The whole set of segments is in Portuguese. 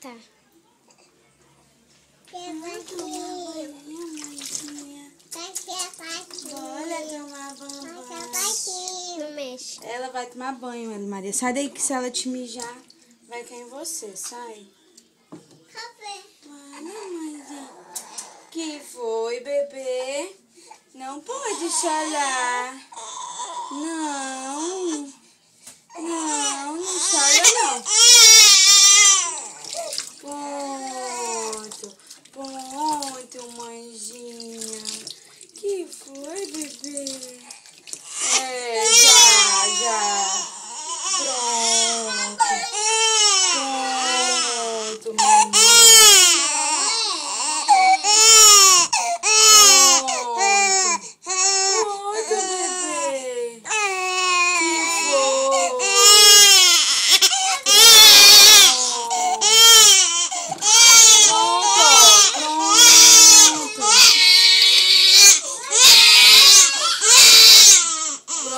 Tá. Olha, tomar banho, mãezinha. Olha, tomar banho. Não mexe. Ela vai tomar banho, Ana Maria. Sai daí que se ela te mijar, vai cair em você. Sai. Olha, mãezinha. Que foi, bebê? Não pode chorar. Não. Não chora, não. Ponto, mãezinha. Que foi, bebê? Já. Pronto, mamãe. Pronto, bebê. Que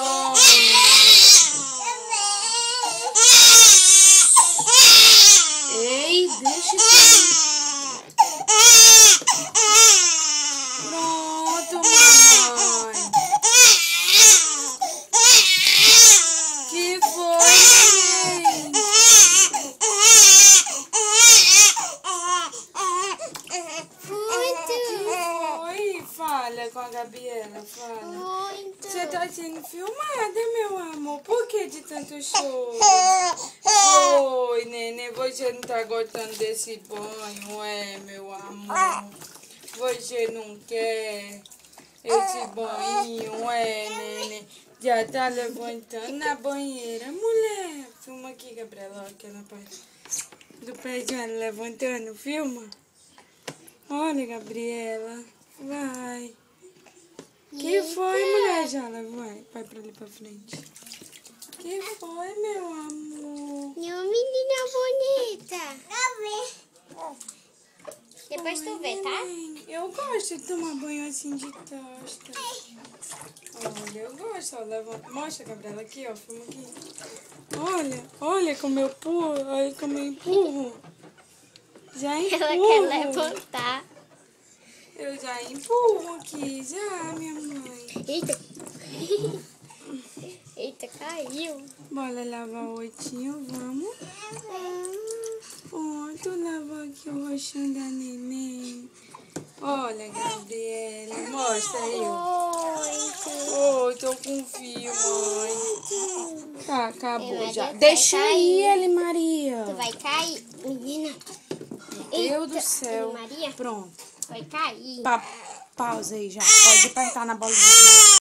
foi? Ei, deixa isso. Pronto, mamãe. Que foi, gente? Oi, fala com a Gabriela, fala. Muito. Você tá sendo filmada, meu amor. Por que de tanto choro? Oi, neném, você não tá gostando desse banho, meu amor? Você não quer esse banho, neném? Já tá levantando na banheira. Mulher, filma aqui, Gabriela, aqui na parte do pé de Ana, levantando, filma. Olha, Gabriela, vai. Que foi, mulher, Jala? Vai pra ali pra frente. Que foi, meu amor? Minha menina bonita. Depois tu vê, tá? Neném, eu gosto de tomar banho assim de tosta. Olha, eu gosto, ó, levanta. Mostra, Gabriela, aqui, ó, filma aqui. Olha como eu pulo, olha como eu empurro. Já empurro. Ela quer levantar. Eu já empurro aqui, já, minha mãe. Eita. Eita, caiu. Bora lavar o oitinho, vamos. Tu lava aqui o rostinho da neném. Olha, Gabriela, mostra aí. Oi, tô com fio, mãe. Tá, acabou já. Deixa aí, Eli Maria. Tu vai cair, menina. Meu Deus do céu. Maria. Pronto. Vai cair. Pausa aí já. Pode apertar na bolinha.